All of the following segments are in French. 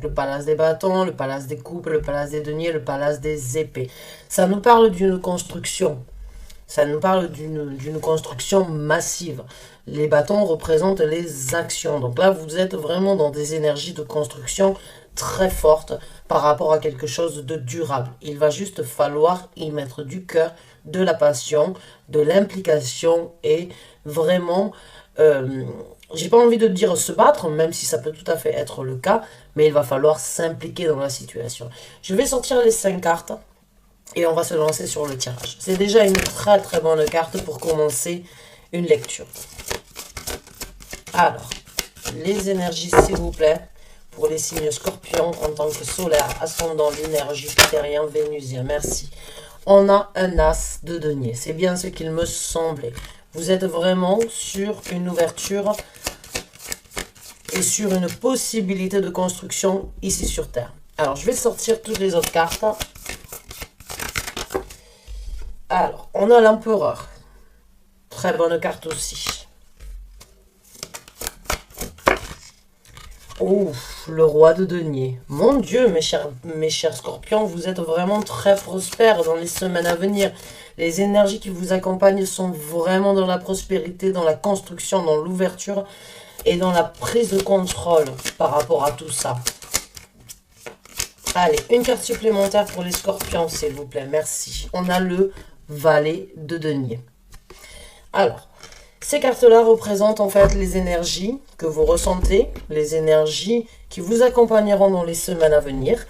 Donc le palace des bâtons, le palace des coupes, le palace des deniers, le palace des épées. Ça nous parle d'une construction. Ça nous parle d'une construction massive. Les bâtons représentent les actions. Donc là, vous êtes vraiment dans des énergies de construction très fortes par rapport à quelque chose de durable. Il va juste falloir y mettre du cœur, de la passion, de l'implication et vraiment, j'ai pas envie de dire se battre, même si ça peut tout à fait être le cas, mais il va falloir s'impliquer dans la situation. Je vais sortir les 5 cartes. Et on va se lancer sur le tirage. C'est déjà une très très bonne carte pour commencer une lecture. Alors, les énergies s'il vous plaît, pour les signes scorpions en tant que solaire, ascendant, lunaire, jupitérien, vénusien. Merci. On a un as de denier. C'est bien ce qu'il me semblait. Vous êtes vraiment sur une ouverture et sur une possibilité de construction ici sur Terre. Alors, je vais sortir toutes les autres cartes. Alors, on a l'empereur. Très bonne carte aussi. Ouf, le roi de denier. Mon Dieu, mes chers scorpions, vous êtes vraiment très prospères dans les semaines à venir. Les énergies qui vous accompagnent sont vraiment dans la prospérité, dans la construction, dans l'ouverture et dans la prise de contrôle par rapport à tout ça. Allez, une carte supplémentaire pour les scorpions, s'il vous plaît. Merci. On a le valet de denier. Alors, ces cartes-là représentent en fait les énergies que vous ressentez, les énergies qui vous accompagneront dans les semaines à venir.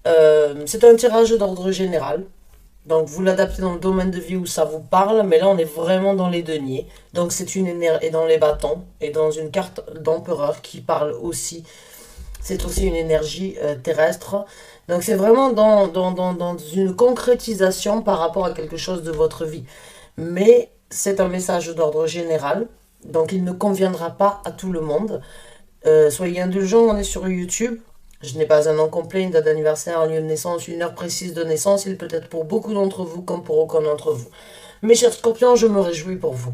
C'est un tirage d'ordre général. Donc, vous l'adaptez dans le domaine de vie où ça vous parle, mais là, on est vraiment dans les deniers. Donc, c'est une énergie, et dans les bâtons, et dans une carte d'empereur qui parle aussi. C'est aussi une énergie terrestre. Donc, c'est vraiment dans une concrétisation par rapport à quelque chose de votre vie. Mais c'est un message d'ordre général. Donc, il ne conviendra pas à tout le monde. Soyez indulgents, on est sur YouTube. Je n'ai pas un nom complet, une date d'anniversaire, un lieu de naissance, une heure précise de naissance. Il peut être pour beaucoup d'entre vous comme pour aucun d'entre vous. Mes chers scorpions, je me réjouis pour vous.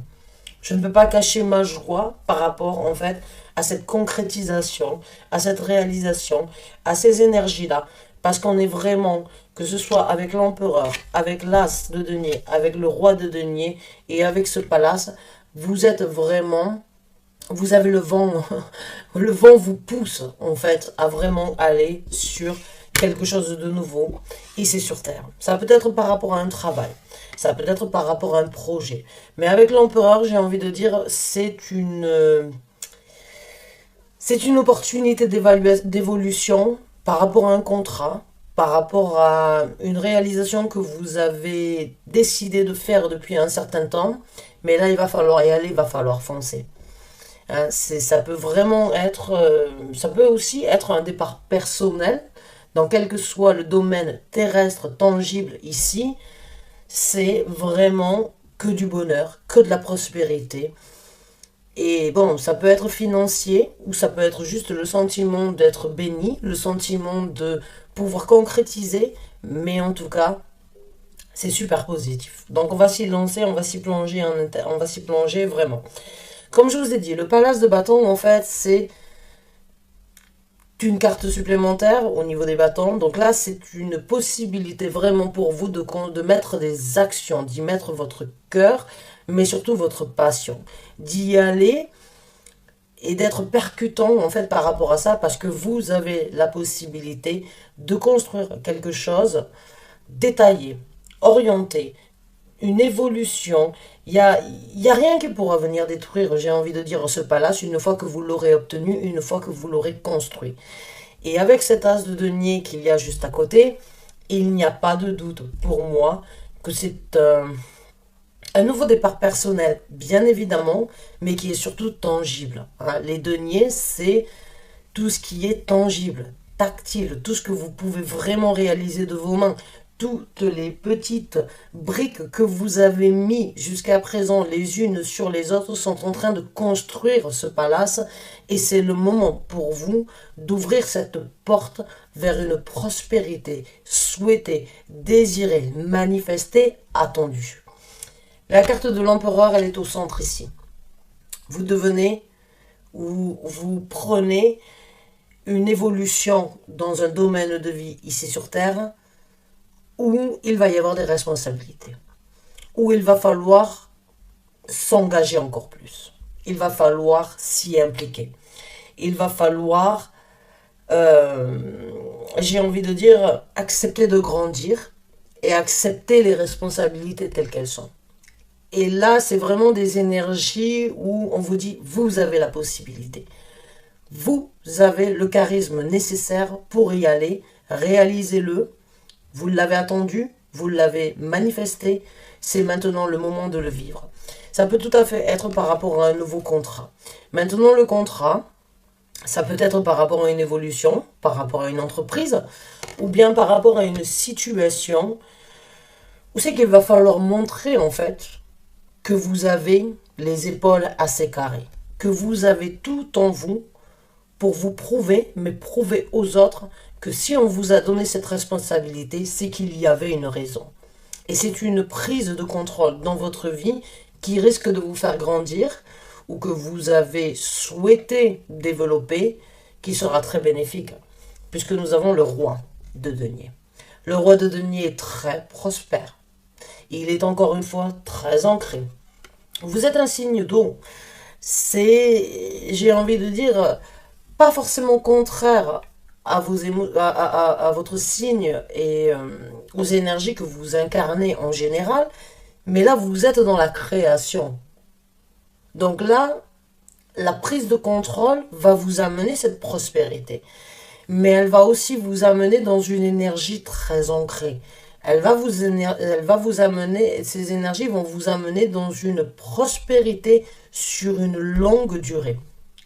Je ne peux pas cacher ma joie par rapport, en fait, à cette concrétisation, à cette réalisation, à ces énergies-là. Parce qu'on est vraiment, que ce soit avec l'empereur, avec l'as de denier, avec le roi de denier et avec ce palace, vous êtes vraiment, vous avez le vent, le vent vous pousse, en fait, à vraiment aller sur quelque chose de nouveau ici sur Terre. Ça peut être par rapport à un travail. Ça peut être par rapport à un projet. Mais avec l'empereur, j'ai envie de dire, c'est une opportunité d'évolution par rapport à un contrat, par rapport à une réalisation que vous avez décidé de faire depuis un certain temps. Mais là, il va falloir y aller, il va falloir foncer. Hein, ça peut vraiment être, ça peut aussi être un départ personnel, dans quel que soit le domaine terrestre tangible ici. C'est vraiment que du bonheur, que de la prospérité. Et bon, ça peut être financier ou ça peut être juste le sentiment d'être béni, le sentiment de pouvoir concrétiser, mais en tout cas, c'est super positif. Donc on va s'y lancer, on va s'y plonger, on va s'y plonger vraiment. Comme je vous ai dit, le palace de bâton, en fait, c'est une carte supplémentaire au niveau des bâtons. Donc là, c'est une possibilité vraiment pour vous de mettre des actions, d'y mettre votre cœur, mais surtout votre passion. D'y aller et d'être percutant en fait par rapport à ça, parce que vous avez la possibilité de construire quelque chose détaillé, orienté, une évolution. Il y a rien qui pourra venir détruire, j'ai envie de dire, ce palace une fois que vous l'aurez obtenu, une fois que vous l'aurez construit. Et avec cet as de denier qu'il y a juste à côté, il n'y a pas de doute pour moi que c'est un nouveau départ personnel, bien évidemment, mais qui est surtout tangible. Hein. Les deniers, c'est tout ce qui est tangible, tactile, tout ce que vous pouvez vraiment réaliser de vos mains. Toutes les petites briques que vous avez mis jusqu'à présent les unes sur les autres sont en train de construire ce palace et c'est le moment pour vous d'ouvrir cette porte vers une prospérité souhaitée, désirée, manifestée, attendue. La carte de l'empereur, elle est au centre ici. Vous devenez ou vous prenez une évolution dans un domaine de vie ici sur Terre où il va y avoir des responsabilités, où il va falloir s'engager encore plus. Il va falloir s'y impliquer. Il va falloir, j'ai envie de dire, accepter de grandir et accepter les responsabilités telles qu'elles sont. Et là, c'est vraiment des énergies où on vous dit, vous avez la possibilité. Vous avez le charisme nécessaire pour y aller, réalisez-le. Vous l'avez attendu, vous l'avez manifesté, c'est maintenant le moment de le vivre. Ça peut tout à fait être par rapport à un nouveau contrat. Maintenant, le contrat, ça peut être par rapport à une évolution, par rapport à une entreprise, ou bien par rapport à une situation où c'est qu'il va falloir montrer en fait que vous avez les épaules assez carrées, que vous avez tout en vous pour vous prouver, mais prouver aux autres que si on vous a donné cette responsabilité, c'est qu'il y avait une raison. Et c'est une prise de contrôle dans votre vie qui risque de vous faire grandir ou que vous avez souhaité développer, qui sera très bénéfique, puisque nous avons le roi de denier. Le roi de denier est très prospère. Il est encore une fois très ancré. Vous êtes un signe d'eau. C'est, j'ai envie de dire, pas forcément contraire à, à votre signe et aux énergies que vous incarnez en général, mais là, vous êtes dans la création. Donc là, la prise de contrôle va vous amener cette prospérité. Mais elle va aussi vous amener dans une énergie très ancrée. Elle va vous amener, ces énergies vont vous amener dans une prospérité sur une longue durée.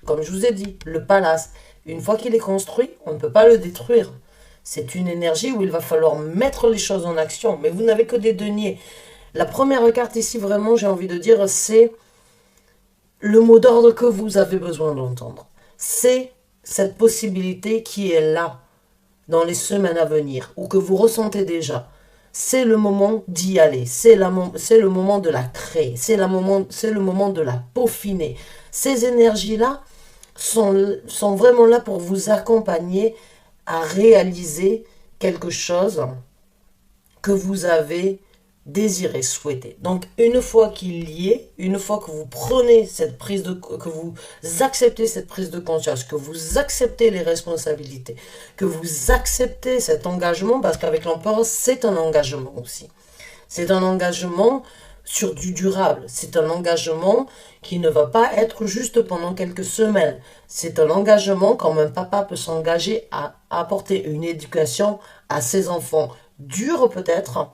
Comme je vous ai dit, le palace, une fois qu'il est construit, on ne peut pas le détruire. C'est une énergie où il va falloir mettre les choses en action. Mais vous n'avez que des deniers. La première carte ici, vraiment, j'ai envie de dire, c'est le mot d'ordre que vous avez besoin d'entendre. C'est cette possibilité qui est là dans les semaines à venir ou que vous ressentez déjà. C'est le moment d'y aller. C'est le moment de la créer. C'est le moment de la peaufiner. Ces énergies-là sont vraiment là pour vous accompagner à réaliser quelque chose que vous avez désiré, souhaité. Donc, une fois qu'il y est, une fois que vous prenez cette prise de, que vous acceptez cette prise de conscience, que vous acceptez les responsabilités, que vous acceptez cet engagement, parce qu'avec l'empereur, c'est un engagement aussi. C'est un engagement sur du durable. C'est un engagement qui ne va pas être juste pendant quelques semaines. C'est un engagement comme un papa peut s'engager à apporter une éducation à ses enfants. Dur peut-être,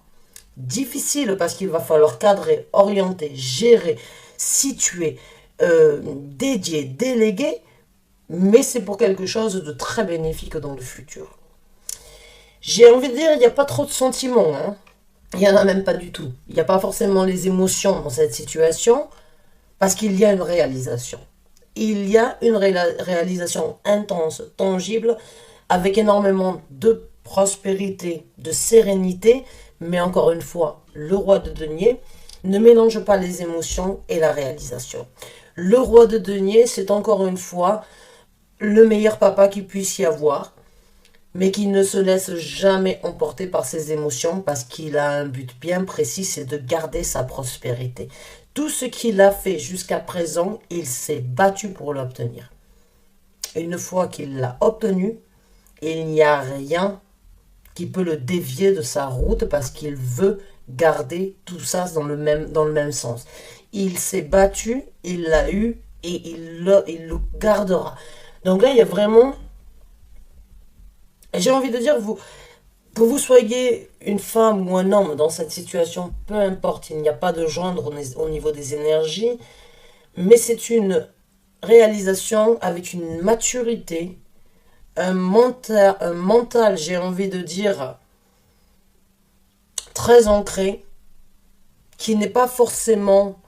difficile parce qu'il va falloir cadrer, orienter, gérer, situer, dédier, déléguer, mais c'est pour quelque chose de très bénéfique dans le futur. J'ai envie de dire, il n'y a pas trop de sentiments, hein. Il n'y en a même pas du tout. Il n'y a pas forcément les émotions dans cette situation parce qu'il y a une réalisation. Il y a une réalisation intense, tangible, avec énormément de prospérité, de sérénité, mais encore une fois, le roi de denier ne mélange pas les émotions et la réalisation. Le roi de denier, c'est encore une fois le meilleur papa qu'il puisse y avoir, mais qui ne se laisse jamais emporter par ses émotions parce qu'il a un but bien précis, c'est de garder sa prospérité. Tout ce qu'il a fait jusqu'à présent, il s'est battu pour l'obtenir. Une fois qu'il l'a obtenu, il n'y a rien qui peut le dévier de sa route parce qu'il veut garder tout ça dans le même sens. Il s'est battu, il l'a eu et il le gardera. Donc là, il y a vraiment... J'ai envie de dire, que vous soyez une femme ou un homme dans cette situation, peu importe, il n'y a pas de gendre au niveau des énergies, mais c'est une réalisation avec une maturité, un mental, j'ai envie de dire, très ancré, qui n'est pas forcément...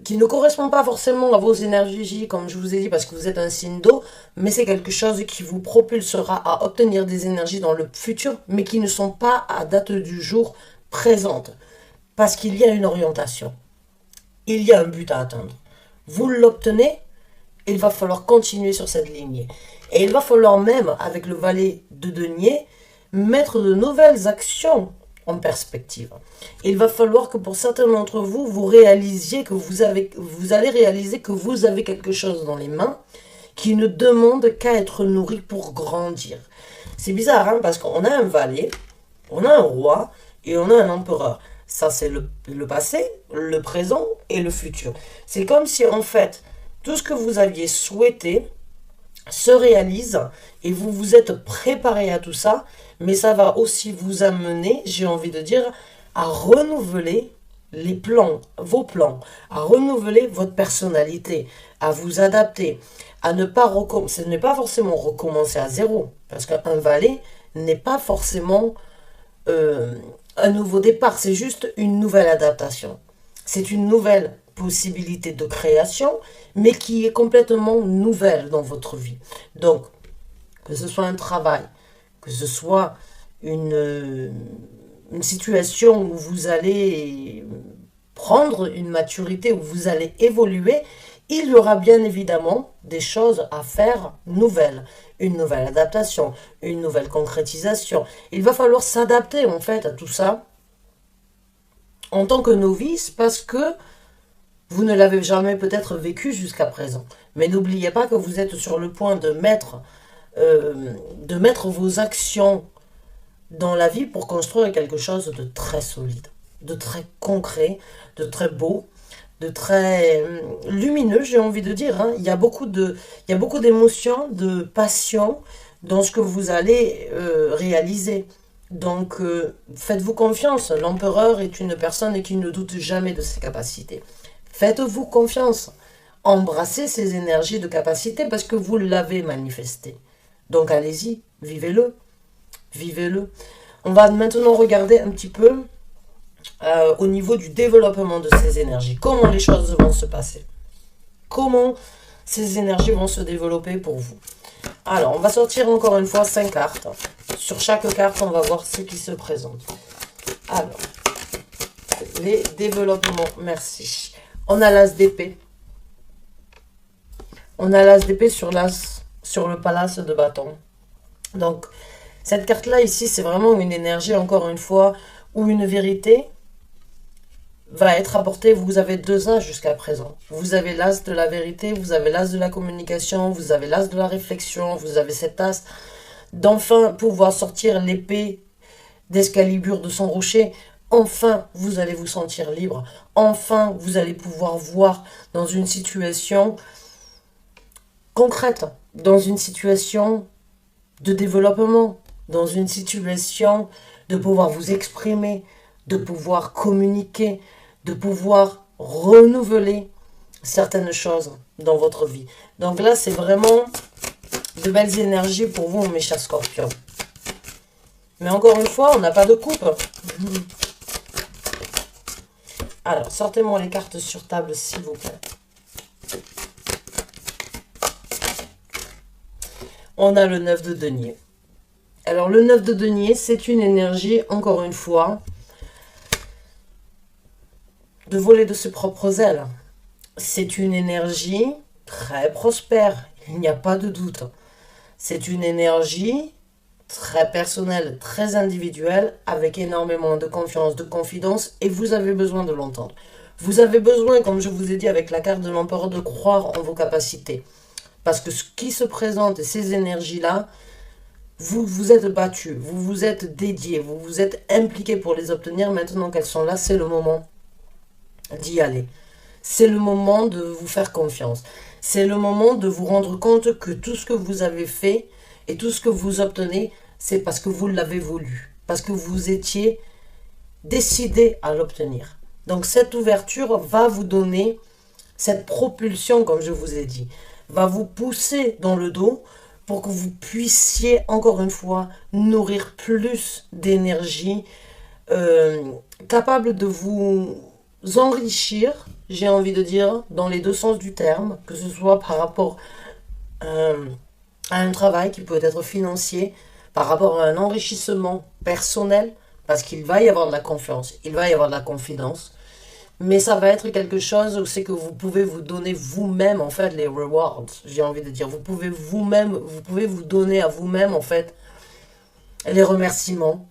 qui ne correspond pas forcément à vos énergies, comme je vous ai dit, parce que vous êtes un signe d'eau, mais c'est quelque chose qui vous propulsera à obtenir des énergies dans le futur, mais qui ne sont pas à date du jour présentes, parce qu'il y a une orientation, il y a un but à atteindre. Vous l'obtenez, il va falloir continuer sur cette lignée. Et il va falloir même, avec le valet de denier, mettre de nouvelles actions en perspective. Il va falloir que pour certains d'entre vous, vous réalisiez que vous allez réaliser que vous avez quelque chose dans les mains qui ne demande qu'à être nourri pour grandir. C'est bizarre, hein, parce qu'on a un valet, on a un roi et on a un empereur. Ça, c'est le passé, le présent et le futur. C'est comme si, en fait, tout ce que vous aviez souhaité se réalise et vous vous êtes préparé à tout ça, mais ça va aussi vous amener, j'ai envie de dire, à renouveler les plans, vos plans, à renouveler votre personnalité, à vous adapter, à ne pas recommencer. Ce n'est pas forcément recommencer à zéro, parce qu'un valet n'est pas forcément un nouveau départ, c'est juste une nouvelle adaptation. C'est une nouvelle possibilité de création, mais qui est complètement nouvelle dans votre vie. Donc, que ce soit un travail, que ce soit une situation où vous allez prendre une maturité, où vous allez évoluer, il y aura bien évidemment des choses à faire nouvelles. Une nouvelle adaptation, une nouvelle concrétisation. Il va falloir s'adapter en fait à tout ça en tant que novice parce que vous ne l'avez jamais peut-être vécu jusqu'à présent. Mais n'oubliez pas que vous êtes sur le point de mettre vos actions dans la vie pour construire quelque chose de très solide, de très concret, de très beau, de très lumineux, j'ai envie de dire. Hein. Il y a beaucoup d'émotions, de passion dans ce que vous allez réaliser. Donc, faites-vous confiance. L'empereur est une personne qui ne doute jamais de ses capacités. Faites-vous confiance. Embrassez ces énergies de capacité parce que vous l'avez manifesté. Donc, allez-y, vivez-le. Vivez-le. On va maintenant regarder un petit peu au niveau du développement de ces énergies. Comment les choses vont se passer. Comment ces énergies vont se développer pour vous. Alors, on va sortir encore une fois 5 cartes. Sur chaque carte, on va voir ce qui se présente. Alors, les développements, merci. On a l'as d'épée. On a l'as d'épée sur le palace de bâton. Donc, cette carte-là ici, c'est vraiment une énergie, encore une fois, où une vérité va être apportée. Vous avez 2 as jusqu'à présent. Vous avez l'as de la vérité, vous avez l'as de la communication, vous avez l'as de la réflexion, vous avez cet as d'enfin pouvoir sortir l'épée d'Excalibur de son rocher. Enfin, vous allez vous sentir libre. Enfin, vous allez pouvoir voir dans une situation concrète, dans une situation de développement, dans une situation de pouvoir vous exprimer, de pouvoir communiquer, de pouvoir renouveler certaines choses dans votre vie. Donc là, c'est vraiment de belles énergies pour vous, mes chers scorpions. Mais encore une fois, on n'a pas de coupe. Alors, sortez-moi les cartes sur table, s'il vous plaît. On a le 9 de denier. Alors, le 9 de denier, c'est une énergie, encore une fois, de voler de ses propres ailes. C'est une énergie très prospère, il n'y a pas de doute. C'est une énergie très personnelle, très individuelle, avec énormément de confiance, de confidence, et vous avez besoin de l'entendre. Vous avez besoin, comme je vous ai dit avec la carte de l'empereur, de croire en vos capacités. Parce que ce qui se présente, ces énergies-là, vous vous êtes battu, vous vous êtes dédié, vous vous êtes impliqué pour les obtenir. Maintenant qu'elles sont là, c'est le moment d'y aller. C'est le moment de vous faire confiance. C'est le moment de vous rendre compte que tout ce que vous avez fait et tout ce que vous obtenez, c'est parce que vous l'avez voulu. Parce que vous étiez décidé à l'obtenir. Donc cette ouverture va vous donner cette propulsion, comme je vous ai dit, va vous pousser dans le dos pour que vous puissiez, encore une fois, nourrir plus d'énergie, capable de vous enrichir, j'ai envie de dire, dans les 2 sens du terme, que ce soit par rapport à un travail qui peut être financier, par rapport à un enrichissement personnel, parce qu'il va y avoir de la confiance, il va y avoir de la confidence, mais ça va être quelque chose où c'est que vous pouvez vous donner vous-même, en fait, les rewards, j'ai envie de dire. Vous pouvez vous-même, vous pouvez vous donner à vous-même, en fait, les remerciements,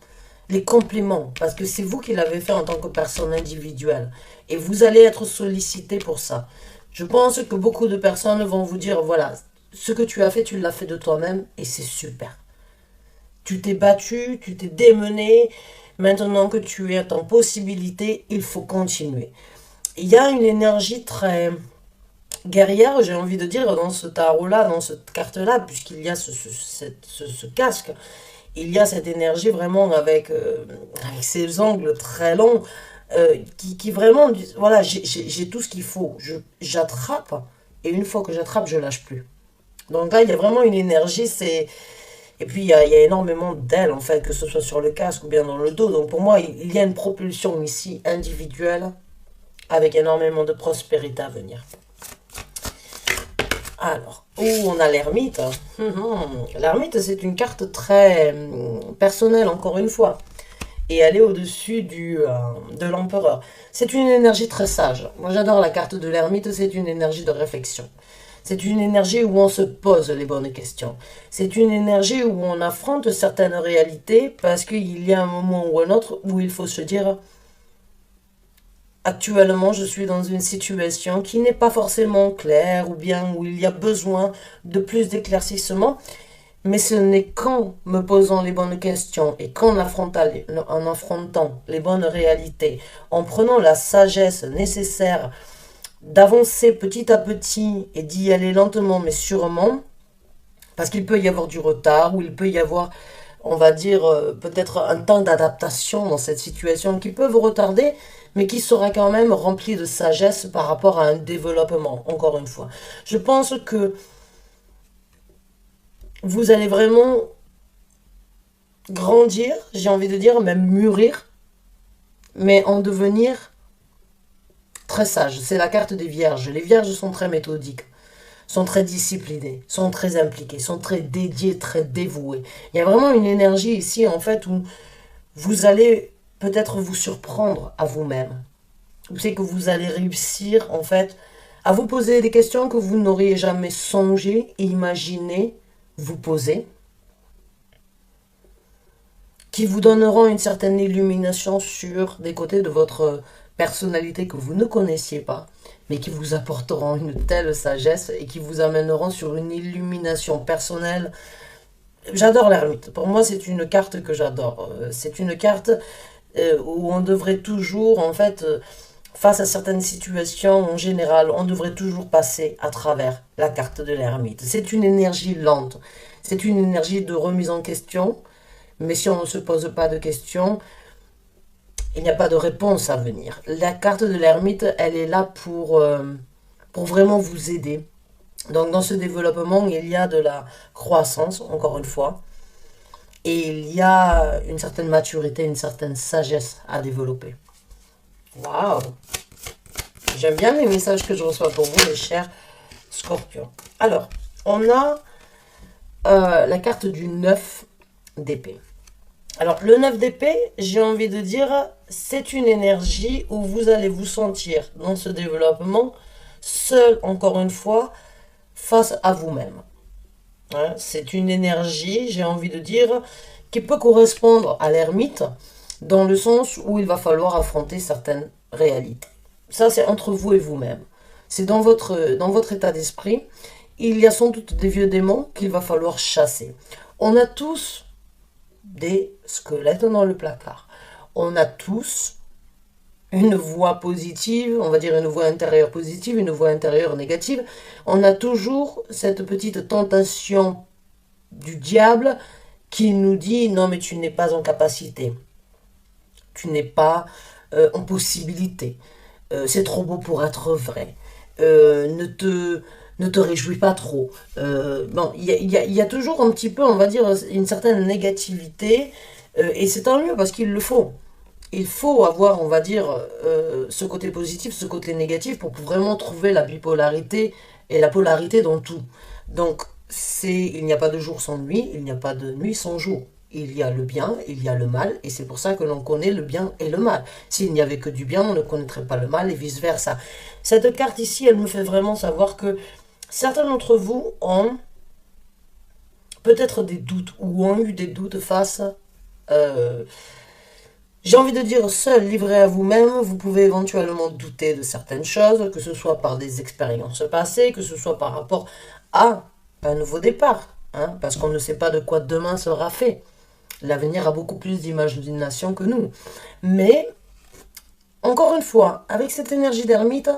les compliments, parce que c'est vous qui l'avez fait en tant que personne individuelle. Et vous allez être sollicité pour ça. Je pense que beaucoup de personnes vont vous dire, voilà, ce que tu as fait, tu l'as fait de toi-même, et c'est super. Tu t'es battu, tu t'es démené, maintenant que tu es en possibilité, il faut continuer. Il y a une énergie très guerrière, j'ai envie de dire, dans ce tarot-là, dans cette carte-là, puisqu'il y a ce casque. Il y a cette énergie vraiment avec ces angles très longs qui vraiment disent, voilà, j'ai tout ce qu'il faut. J'attrape et une fois que j'attrape, je lâche plus. Donc là, il y a vraiment une énergie, c'est... Et puis, il y a énormément d'ailes, en fait, que ce soit sur le casque ou bien dans le dos. Donc pour moi, il y a une propulsion ici individuelle avec énormément de prospérité à venir. Alors, on a l'ermite. L'ermite, c'est une carte très personnelle, encore une fois. Et elle est au-dessus de l'empereur. C'est une énergie très sage. Moi, j'adore la carte de l'ermite, c'est une énergie de réflexion. C'est une énergie où on se pose les bonnes questions. C'est une énergie où on affronte certaines réalités parce qu'il y a un moment ou un autre où il faut se dire... Actuellement, je suis dans une situation qui n'est pas forcément claire ou bien où il y a besoin de plus d'éclaircissement. Mais ce n'est qu'en me posant les bonnes questions et qu'en affrontant les bonnes réalités, en prenant la sagesse nécessaire d'avancer petit à petit et d'y aller lentement mais sûrement, parce qu'il peut y avoir du retard ou il peut y avoir, on va dire, peut-être un temps d'adaptation dans cette situation qui peut vous retarder, mais qui sera quand même rempli de sagesse par rapport à un développement, encore une fois. Je pense que vous allez vraiment grandir, j'ai envie de dire, même mûrir, mais en devenir très sage. C'est la carte des vierges. Les vierges sont très méthodiques, sont très disciplinés, sont très impliqués, sont très dédiés, très dévoués. Il y a vraiment une énergie ici, en fait, où vous allez peut-être vous surprendre à vous-même. Vous savez que vous allez réussir, en fait, à vous poser des questions que vous n'auriez jamais songé et imaginé vous poser, qui vous donneront une certaine illumination sur des côtés de votre personnalité que vous ne connaissiez pas, mais qui vous apporteront une telle sagesse et qui vous amèneront sur une illumination personnelle. J'adore l'ermite. Pour moi, c'est une carte que j'adore. C'est une carte où on devrait toujours, en fait, face à certaines situations en général, on devrait toujours passer à travers la carte de l'ermite. C'est une énergie lente. C'est une énergie de remise en question. Mais si on ne se pose pas de questions, il n'y a pas de réponse à venir. La carte de l'ermite, elle est là pour vraiment vous aider. Donc dans ce développement, il y a de la croissance, encore une fois. Et il y a une certaine maturité, une certaine sagesse à développer. Waouh! J'aime bien les messages que je reçois pour vous, les chers scorpions. Alors, on a la carte du 9 d'épée. Alors, le 9 d'épée, j'ai envie de dire, c'est une énergie où vous allez vous sentir dans ce développement seul, encore une fois, face à vous-même. Hein, c'est une énergie, j'ai envie de dire, qui peut correspondre à l'ermite, dans le sens où il va falloir affronter certaines réalités. Ça, c'est entre vous et vous-même. C'est dans votre état d'esprit. Il y a sans doute des vieux démons qu'il va falloir chasser. On a tous des squelettes dans le placard. On a tous une voix positive, on va dire une voix intérieure positive, une voix intérieure négative. On a toujours cette petite tentation du diable qui nous dit « Non, mais tu n'es pas en capacité. Tu n'es pas en possibilité. C'est trop beau pour être vrai. Ne te réjouis pas trop. » Bon, il y a toujours un petit peu, on va dire, une certaine négativité. Et c'est tant mieux parce qu'il le faut. Il faut avoir, on va dire, ce côté positif, ce côté négatif pour vraiment trouver la bipolarité et la polarité dans tout. Donc, il n'y a pas de jour sans nuit, il n'y a pas de nuit sans jour. il y a le bien, il y a le mal, et c'est pour ça que l'on connaît le bien et le mal. S'il n'y avait que du bien, on ne connaîtrait pas le mal, et vice-versa. Cette carte ici, elle me fait vraiment savoir que certains d'entre vous ont peut-être des doutes, ou ont eu des doutes face, j'ai envie de dire, seul, livré à vous-même, vous pouvez éventuellement douter de certaines choses, que ce soit par des expériences passées, que ce soit par rapport à un nouveau départ, hein, parce qu'on ne sait pas de quoi demain sera fait. L'avenir a beaucoup plus d'imagination que nous. Mais, encore une fois, avec cette énergie d'ermite,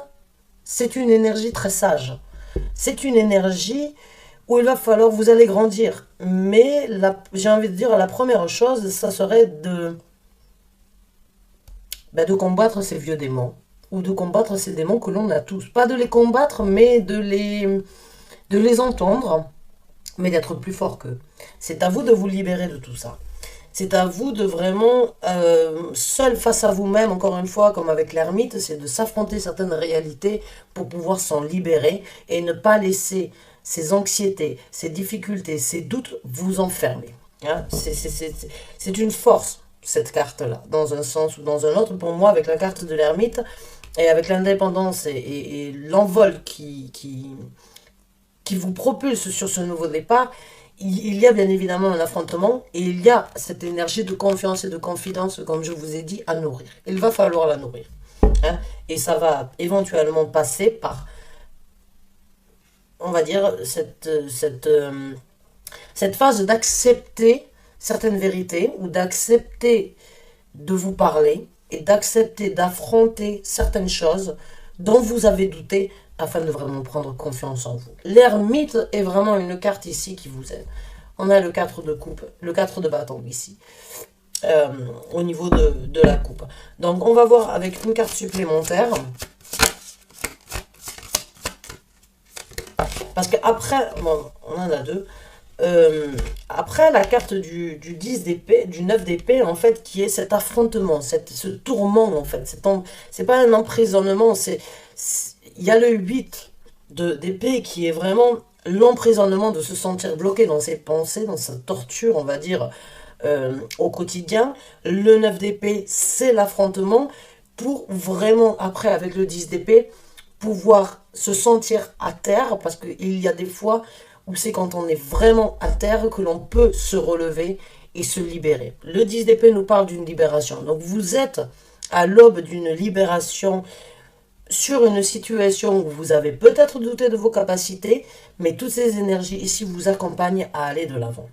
c'est une énergie très sage. C'est une énergie où il va falloir, vous allez grandir. Mais, j'ai envie de dire, la première chose, ça serait de combattre ces vieux démons. Ou de combattre ces démons que l'on a tous. Pas de les combattre, mais de les entendre, mais d'être plus fort qu'eux. C'est à vous de vous libérer de tout ça. C'est à vous de vraiment, seul face à vous-même, encore une fois, comme avec l'ermite, c'est de s'affronter certaines réalités pour pouvoir s'en libérer et ne pas laisser ces anxiétés, ces difficultés, ces doutes vous enfermer. Hein, c'est une force, cette carte-là, dans un sens ou dans un autre. Pour moi, avec la carte de l'ermite et avec l'indépendance et l'envol qui vous propulse sur ce nouveau départ, il y a bien évidemment un affrontement et il y a cette énergie de confiance et de confidence, comme je vous ai dit, à nourrir. Il va falloir la nourrir. Hein, et ça va éventuellement passer par, on va dire, cette phase d'accepter certaines vérités ou d'accepter de vous parler et d'accepter d'affronter certaines choses dont vous avez douté afin de vraiment prendre confiance en vous. L'ermite est vraiment une carte ici qui vous aide. On a le 4 de coupe, le 4 de bâton ici, au niveau de la coupe. Donc on va voir avec une carte supplémentaire. Parce qu'après, bon, on en a deux. Après la carte du 10 d'épée, du 9 d'épée, en fait, qui est cet affrontement, ce tourment, en fait. C'est pas un emprisonnement, il y a le 8 d'épée qui est vraiment l'emprisonnement de se sentir bloqué dans ses pensées, dans sa torture, on va dire, au quotidien. Le 9 d'épée, c'est l'affrontement pour vraiment, après, avec le 10 d'épée, pouvoir se sentir à terre, parce qu'il y a des fois où c'est quand on est vraiment à terre que l'on peut se relever et se libérer. Le 10 d'épée nous parle d'une libération. Donc vous êtes à l'aube d'une libération sur une situation où vous avez peut-être douté de vos capacités, mais toutes ces énergies ici vous accompagnent à aller de l'avant.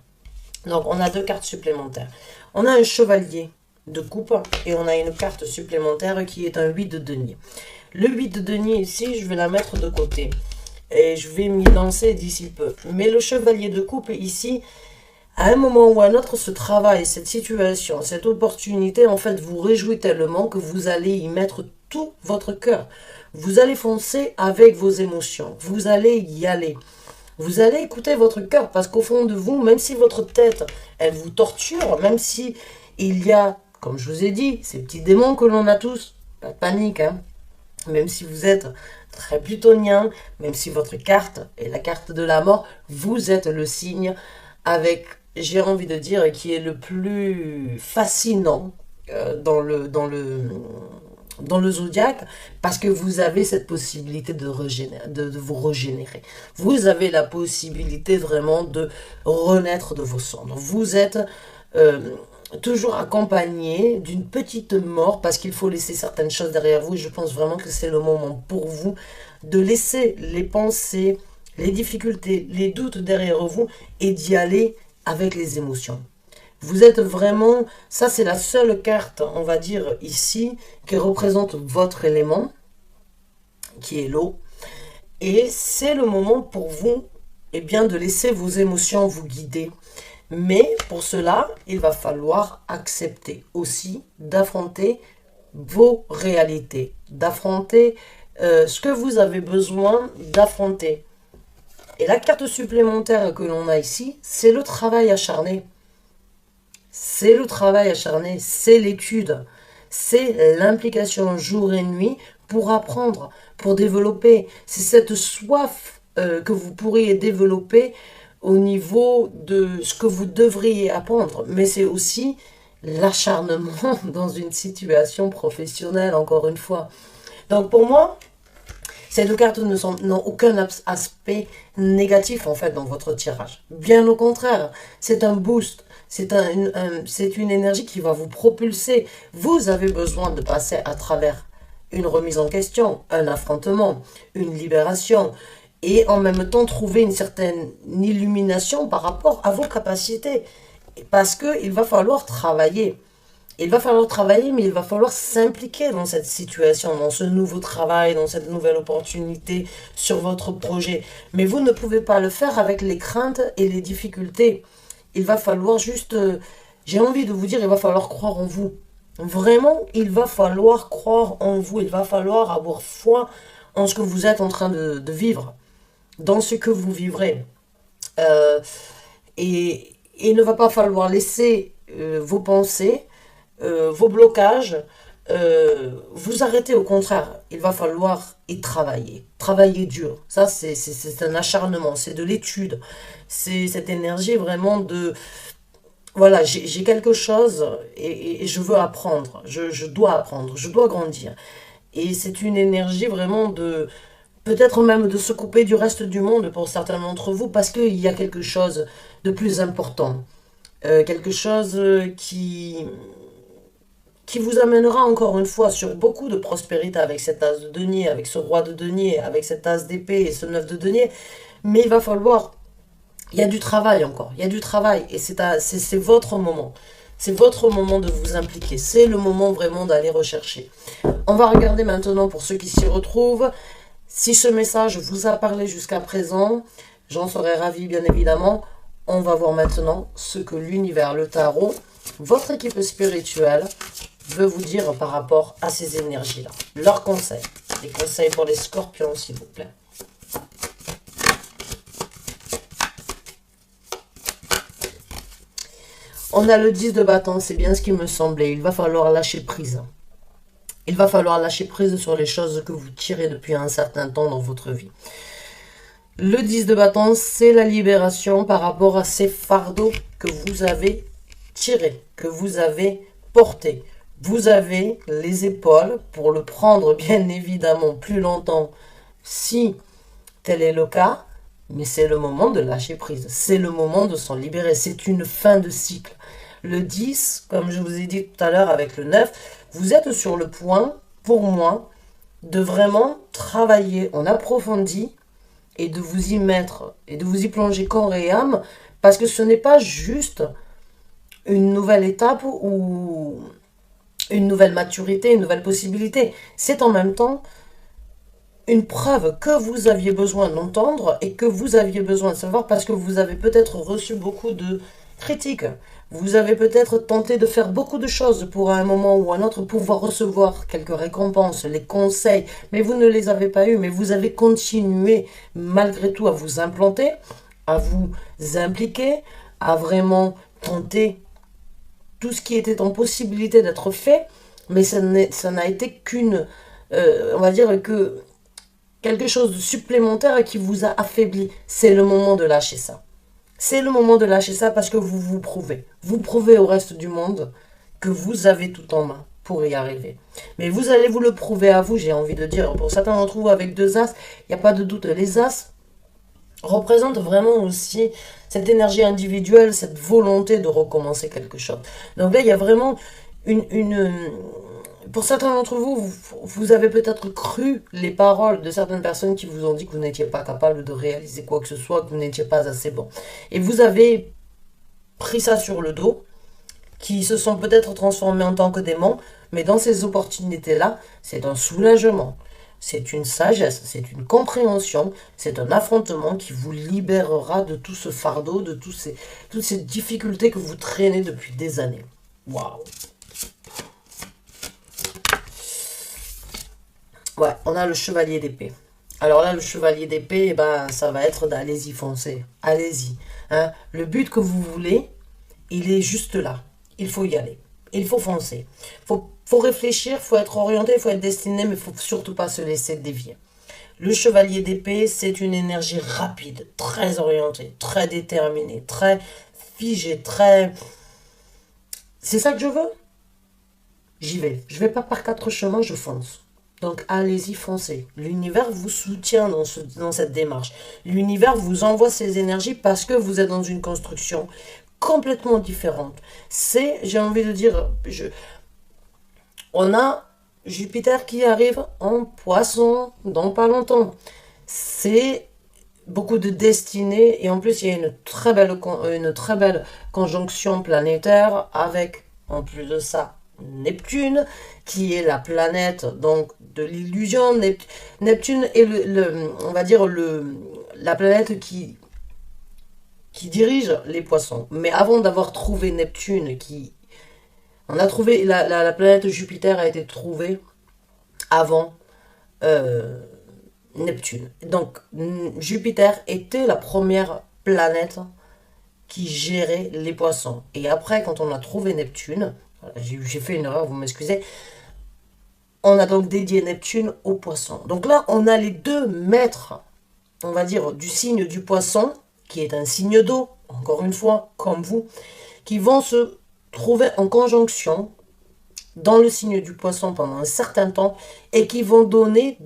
Donc on a deux cartes supplémentaires. On a un chevalier de coupe et on a une carte supplémentaire qui est un 8 de denier. Le 8 de denier ici, je vais la mettre de côté et je vais m'y lancer d'ici peu. Mais le chevalier de coupe ici, à un moment ou à un autre, ce travail, cette situation, cette opportunité, en fait, vous réjouit tellement que vous allez y mettre tout votre cœur. Vous allez foncer avec vos émotions. Vous allez y aller. Vous allez écouter votre cœur parce qu'au fond de vous, même si votre tête, elle vous torture, même si il y a, comme je vous ai dit, ces petits démons que l'on a tous, pas de panique, hein. Même si vous êtes très plutonien, même si votre carte est la carte de la mort, vous êtes le signe avec, j'ai envie de dire, qui est le plus fascinant dans le zodiaque, parce que vous avez cette possibilité de vous régénérer. Vous avez la possibilité vraiment de renaître de vos cendres. Vous êtes toujours accompagné d'une petite mort, parce qu'il faut laisser certaines choses derrière vous, et je pense vraiment que c'est le moment pour vous de laisser les pensées, les difficultés, les doutes derrière vous, et d'y aller avec les émotions. Vous êtes vraiment, ça c'est la seule carte, on va dire ici, qui représente votre élément, qui est l'eau, et c'est le moment pour vous, eh bien, de laisser vos émotions vous guider. Mais pour cela, il va falloir accepter aussi d'affronter vos réalités, d'affronter ce que vous avez besoin d'affronter. Et la carte supplémentaire que l'on a ici, c'est le travail acharné. C'est le travail acharné, c'est l'étude, c'est l'implication jour et nuit pour apprendre, pour développer. C'est cette soif que vous pourriez développer au niveau de ce que vous devriez apprendre, mais c'est aussi l'acharnement dans une situation professionnelle, encore une fois. Donc pour moi, ces deux cartes n'ont aucun aspect négatif en fait dans votre tirage. Bien au contraire, c'est un boost, c'est une énergie qui va vous propulser. Vous avez besoin de passer à travers une remise en question, un affrontement, une libération, et en même temps trouver une certaine illumination par rapport à vos capacités. Parce qu'il va falloir travailler. Il va falloir travailler, mais il va falloir s'impliquer dans cette situation, dans ce nouveau travail, dans cette nouvelle opportunité sur votre projet. Mais vous ne pouvez pas le faire avec les craintes et les difficultés. Il va falloir juste, j'ai envie de vous dire, il va falloir croire en vous. Vraiment, il va falloir croire en vous. Il va falloir avoir foi en ce que vous êtes en train de vivre, dans ce que vous vivrez. Et il ne va pas falloir laisser vos pensées, vos blocages, vous arrêter. Au contraire, il va falloir y travailler. Travailler dur. Ça, c'est un acharnement, c'est de l'étude. C'est cette énergie vraiment de... Voilà, j'ai quelque chose et je veux apprendre. Je dois apprendre, je dois grandir. Et c'est une énergie vraiment de... Peut-être même de se couper du reste du monde pour certains d'entre vous parce qu'il y a quelque chose de plus important. Quelque chose qui vous amènera encore une fois sur beaucoup de prospérité avec cet as de denier, avec ce roi de denier, avec cet as d'épée et ce 9 de denier. Mais il va falloir... Il y a du travail encore, il y a du travail et c'est votre moment. C'est votre moment de vous impliquer. C'est le moment vraiment d'aller rechercher. On va regarder maintenant pour ceux qui s'y retrouvent. Si ce message vous a parlé jusqu'à présent, j'en serais ravie bien évidemment. On va voir maintenant ce que l'univers, le tarot, votre équipe spirituelle veut vous dire par rapport à ces énergies-là. Leurs conseils. Les conseils pour les scorpions, s'il vous plaît. On a le 10 de bâton, c'est bien ce qui me semblait. Il va falloir lâcher prise. Il va falloir lâcher prise sur les choses que vous tirez depuis un certain temps dans votre vie. Le 10 de bâton, c'est la libération par rapport à ces fardeaux que vous avez tirés, que vous avez portés. Vous avez les épaules pour le prendre, bien évidemment, plus longtemps, si tel est le cas. Mais c'est le moment de lâcher prise. C'est le moment de s'en libérer. C'est une fin de cycle. Le 10, comme je vous ai dit tout à l'heure avec le 9, vous êtes sur le point, pour moi, de vraiment travailler en approfondi et de vous y mettre et de vous y plonger corps et âme, parce que ce n'est pas juste une nouvelle étape ou une nouvelle maturité, une nouvelle possibilité. C'est en même temps une preuve que vous aviez besoin d'entendre et que vous aviez besoin de savoir parce que vous avez peut-être reçu beaucoup de critiques. Vous avez peut-être tenté de faire beaucoup de choses pour à un moment ou un autre pouvoir recevoir quelques récompenses, les conseils, mais vous ne les avez pas eus, mais vous avez continué malgré tout à vous implanter, à vous impliquer, à vraiment tenter tout ce qui était en possibilité d'être fait, mais ça n'a été qu'une, on va dire que quelque chose de supplémentaire qui vous a affaibli. C'est le moment de lâcher ça. C'est le moment de lâcher ça parce que vous vous prouvez. Vous prouvez au reste du monde que vous avez tout en main pour y arriver. Mais vous allez vous le prouver à vous, j'ai envie de dire. Pour certains d'entre vous, avec 2 as, il n'y a pas de doute. Les as représentent vraiment aussi cette énergie individuelle, cette volonté de recommencer quelque chose. Donc là, il y a vraiment pour certains d'entre vous, vous avez peut-être cru les paroles de certaines personnes qui vous ont dit que vous n'étiez pas capable de réaliser quoi que ce soit, que vous n'étiez pas assez bon. Et vous avez pris ça sur le dos, qui se sont peut-être transformés en tant que démons, mais dans ces opportunités-là, c'est un soulagement, c'est une sagesse, c'est une compréhension, c'est un affrontement qui vous libérera de tout ce fardeau, de toutes ces difficultés que vous traînez depuis des années. Waouh! Ouais, on a le chevalier d'épée. Alors là, le chevalier d'épée, ben, ça va être d'allez-y, foncez. Allez-y. Hein. Le but que vous voulez, il est juste là. Il faut y aller. Il faut foncer. Faut réfléchir, il faut être orienté, il faut être destiné, mais il ne faut surtout pas se laisser dévier. Le chevalier d'épée, c'est une énergie rapide, très orientée, très déterminée, très figée, très... C'est ça que je veux? J'y vais. Je vais pas par quatre chemins, je fonce. Donc allez-y, foncez. L'univers vous soutient dans cette démarche. L'univers vous envoie ces énergies parce que vous êtes dans une construction complètement différente. C'est, j'ai envie de dire, on a Jupiter qui arrive en Poisson dans pas longtemps. C'est beaucoup de destinée et en plus il y a une très belle conjonction planétaire avec, en plus de ça, Neptune, qui est la planète donc de l'illusion. Neptune est on va dire la planète qui dirige les poissons. Mais avant d'avoir trouvé Neptune, on a trouvé la planète Jupiter a été trouvée avant Neptune. Donc Jupiter était la première planète qui gérait les poissons. Et après, quand on a trouvé Neptune, j'ai fait une erreur, vous m'excusez, on a donc dédié Neptune aux poissons. Donc là, on a les deux maîtres, on va dire, du signe du poisson, qui est un signe d'eau, encore une fois, comme vous, qui vont se trouver en conjonction dans le signe du poisson pendant un certain temps et qui vont donner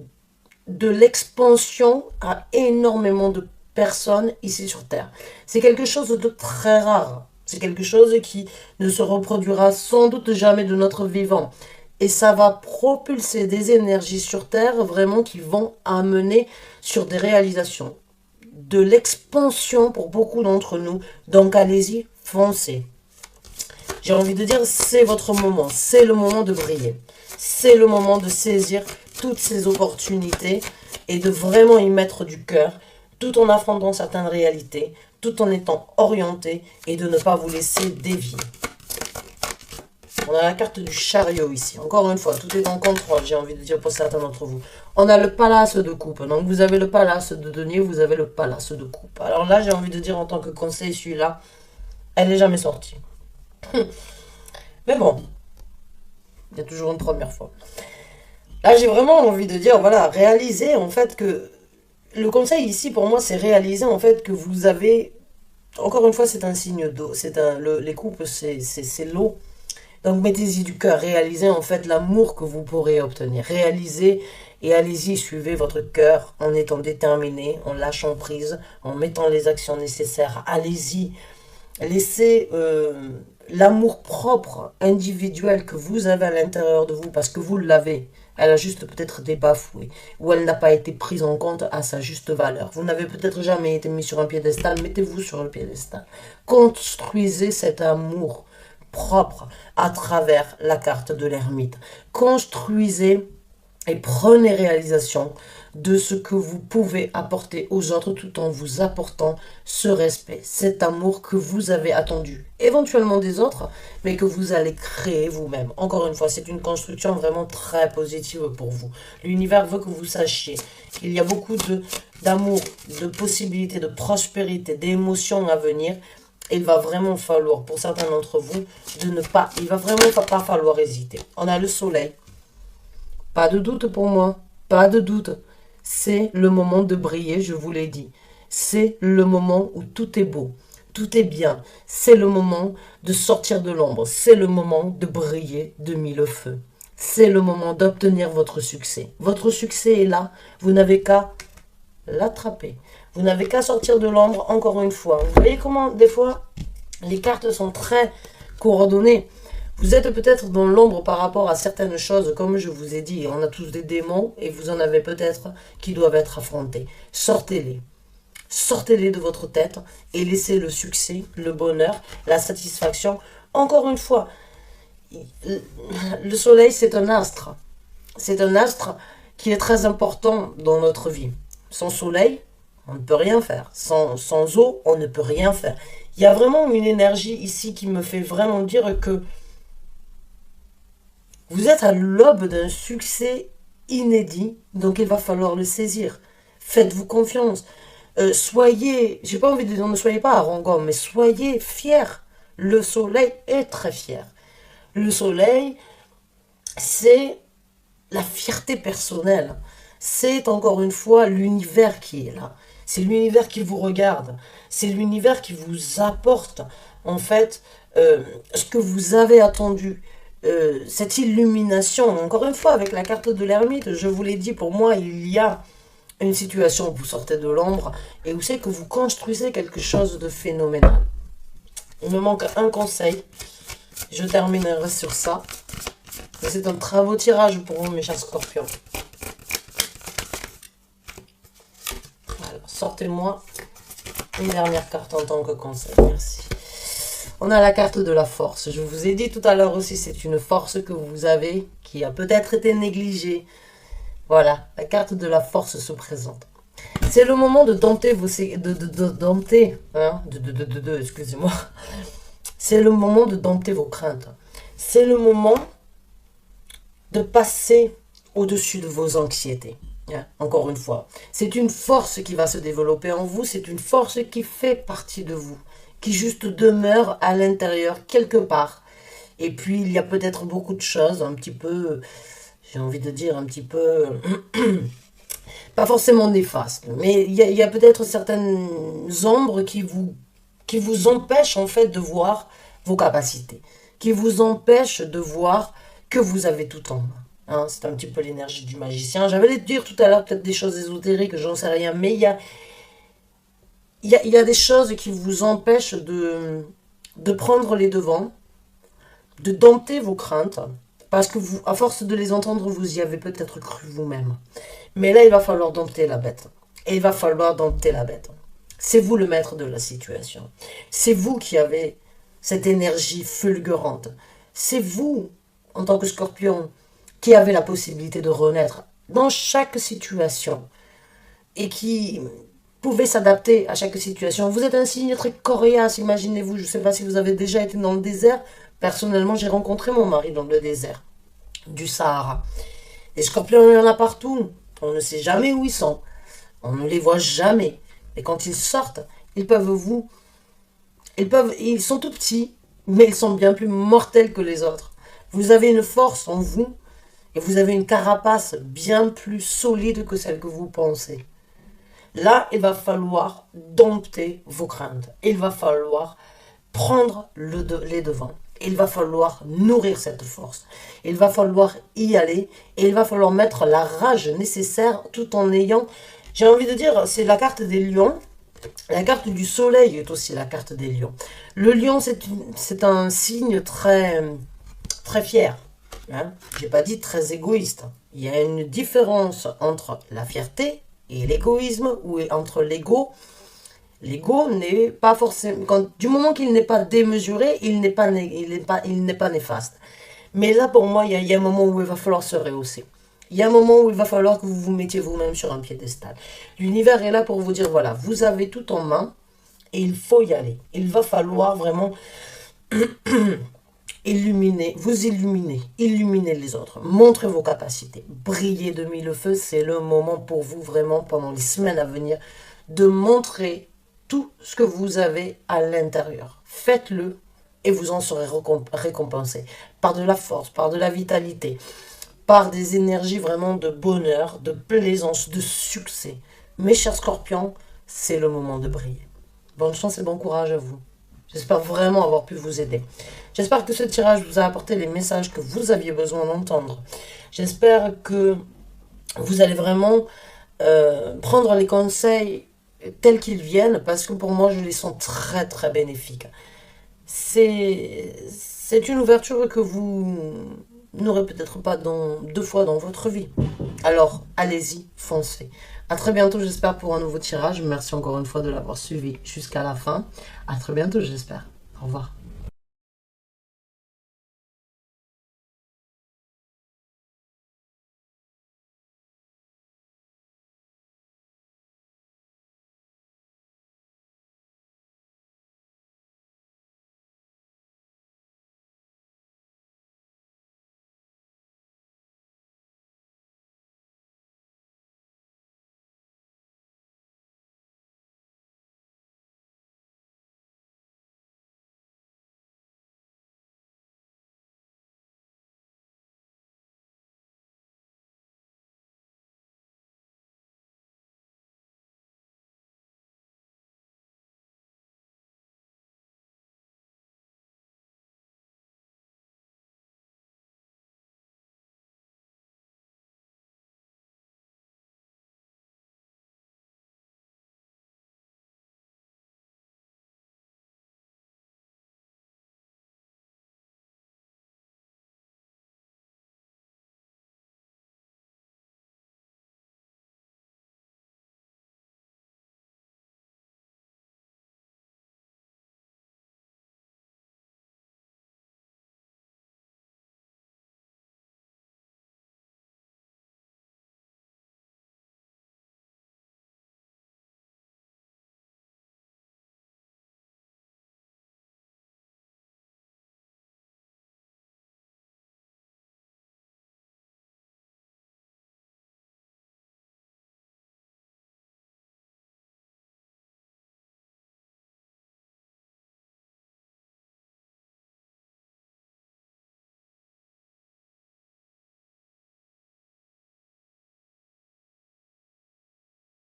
de l'expansion à énormément de personnes ici sur Terre. C'est quelque chose de très rare. C'est quelque chose qui ne se reproduira sans doute jamais de notre vivant. Et ça va propulser des énergies sur Terre vraiment qui vont amener sur des réalisations. De l'expansion pour beaucoup d'entre nous. Donc allez-y, foncez. J'ai envie de dire, c'est votre moment. C'est le moment de briller. C'est le moment de saisir toutes ces opportunités et de vraiment y mettre du cœur, tout en affrontant certaines réalités, tout en étant orienté et de ne pas vous laisser dévier. On a la carte du chariot ici. Encore une fois, tout est en contrôle, j'ai envie de dire pour certains d'entre vous. On a le palace de coupe. Donc vous avez le palace de denier, vous avez le palace de coupe. Alors là, j'ai envie de dire en tant que conseil, celui-là, elle n'est jamais sortie. Mais bon, il y a toujours une première fois. Là, j'ai vraiment envie de dire, voilà, réaliser en fait que... Le conseil ici, pour moi, c'est réaliser en fait que vous avez... Encore une fois, c'est un signe d'eau. Les coupes, c'est l'eau. Donc, mettez-y du cœur. Réalisez en fait l'amour que vous pourrez obtenir. Réalisez et allez-y, suivez votre cœur en étant déterminé, en lâchant prise, en mettant les actions nécessaires. Allez-y. Laissez l'amour propre, individuel que vous avez à l'intérieur de vous, parce que vous l'avez. Elle a juste peut-être été bafouée, ou elle n'a pas été prise en compte à sa juste valeur. Vous n'avez peut-être jamais été mis sur un piédestal, mettez-vous sur le piédestal. Construisez cet amour propre à travers la carte de l'ermite. Construisez et prenez réalisation de ce que vous pouvez apporter aux autres tout en vous apportant ce respect, cet amour que vous avez attendu, éventuellement des autres, mais que vous allez créer vous-même. Encore une fois, c'est une construction vraiment très positive pour vous. L'univers veut que vous sachiez qu'il y a beaucoup d'amour, de possibilités, de prospérité, d'émotions à venir. Il va vraiment falloir, pour certains d'entre vous, il va vraiment pas falloir hésiter. On a le soleil. Pas de doute pour moi, pas de doute. C'est le moment de briller, je vous l'ai dit. C'est le moment où tout est beau, tout est bien. C'est le moment de sortir de l'ombre. C'est le moment de briller de mille feux. C'est le moment d'obtenir votre succès. Votre succès est là. Vous n'avez qu'à l'attraper. Vous n'avez qu'à sortir de l'ombre encore une fois. Vous voyez comment, des fois, les cartes sont très coordonnées. Vous êtes peut-être dans l'ombre par rapport à certaines choses, comme je vous ai dit, on a tous des démons et vous en avez peut-être qui doivent être affrontés. Sortez-les. Sortez-les de votre tête et laissez le succès, le bonheur, la satisfaction. Encore une fois, le soleil, c'est un astre. C'est un astre qui est très important dans notre vie. Sans soleil, on ne peut rien faire. Sans eau, on ne peut rien faire. Il y a vraiment une énergie ici qui me fait vraiment dire que vous êtes à l'aube d'un succès inédit, donc il va falloir le saisir. Faites-vous confiance. J'ai pas envie de dire ne soyez pas arrogant, mais soyez fiers. Le soleil est très fier. Le soleil, c'est la fierté personnelle. c'est encore une fois l'univers qui est là. C'est l'univers qui vous regarde. C'est l'univers qui vous apporte, en fait, ce que vous avez attendu. Cette illumination, encore une fois, avec la carte de l'ermite, je vous l'ai dit, pour moi, il y a une situation où vous sortez de l'ombre et où c'est que vous construisez quelque chose de phénoménal. Il me manque un conseil. Je terminerai sur ça. C'est un très beau tirage pour vous, mes chers scorpions. Alors, sortez-moi une dernière carte en tant que conseil. Merci. On a la carte de la force. Je vous ai dit tout à l'heure aussi, c'est une force que vous avez qui a peut-être été négligée. Voilà, la carte de la force se présente. C'est le moment de dompter vos... excusez-moi. C'est le moment de dompter vos craintes. C'est le moment de passer au-dessus de vos anxiétés. Encore une fois, c'est une force qui va se développer en vous, c'est une force qui fait partie de vous, qui juste demeure à l'intérieur quelque part. Et puis, il y a peut-être beaucoup de choses, un petit peu, j'ai envie de dire, un petit peu, pas forcément néfastes, mais il y a peut-être certaines ombres qui vous empêchent en fait de voir vos capacités, qui vous empêchent de voir que vous avez tout en main. Hein, c'est un petit peu l'énergie du magicien. J'avais les dire tout à l'heure peut-être des choses ésotériques, j'en sais rien, mais il y a des choses qui vous empêchent de prendre les devants, de dompter vos craintes, parce que vous, à force de les entendre, vous y avez peut-être cru vous-même. Mais là, il va falloir dompter la bête. Et il va falloir dompter la bête. C'est vous le maître de la situation. C'est vous qui avez cette énergie fulgurante. C'est vous, en tant que scorpion, qui avez la possibilité de renaître dans chaque situation et qui pouvez s'adapter à chaque situation. Vous êtes un signe très coriace, imaginez-vous. Je ne sais pas si vous avez déjà été dans le désert. Personnellement, j'ai rencontré mon mari dans le désert du Sahara. Les scorpions, il y en a partout. On ne sait jamais où ils sont. On ne les voit jamais. Et quand ils sortent, ils sont tout petits, mais ils sont bien plus mortels que les autres. Vous avez une force en vous et vous avez une carapace bien plus solide que celle que vous pensez. Là, il va falloir dompter vos craintes. Il va falloir prendre les devants. Il va falloir nourrir cette force. Il va falloir y aller et il va falloir mettre la rage nécessaire tout en ayant, j'ai envie de dire, c'est la carte des lions. La carte du soleil est aussi la carte des lions. Le lion, c'est un signe très, très fier. Hein? J'ai pas dit très égoïste. Il y a une différence entre la fierté et l'égoïsme, ou entre l'ego. L'ego n'est pas forcément... du moment qu'il n'est pas démesuré, il n'est pas néfaste. Mais là, pour moi, il y a un moment où il va falloir se rehausser. Il y a un moment où il va falloir que vous vous mettiez vous-même sur un piédestal. L'univers est là pour vous dire, voilà, vous avez tout en main et il faut y aller. Il va falloir vraiment illuminer les autres. Montrez vos capacités. Brillez de mille feux, c'est le moment pour vous vraiment, pendant les semaines à venir, de montrer tout ce que vous avez à l'intérieur. Faites-le et vous en serez récompensé par de la force, par de la vitalité, par des énergies vraiment de bonheur, de plaisance, de succès. Mes chers scorpions, c'est le moment de briller. Bonne chance et bon courage à vous. J'espère vraiment avoir pu vous aider. J'espère que ce tirage vous a apporté les messages que vous aviez besoin d'entendre. J'espère que vous allez vraiment prendre les conseils tels qu'ils viennent, parce que pour moi, je les sens très très bénéfiques. C'est une ouverture que vous n'aurez peut-être pas deux fois dans votre vie. Alors, allez-y, foncez. À très bientôt, j'espère, pour un nouveau tirage. Merci encore une fois de l'avoir suivi jusqu'à la fin. À très bientôt, j'espère. Au revoir.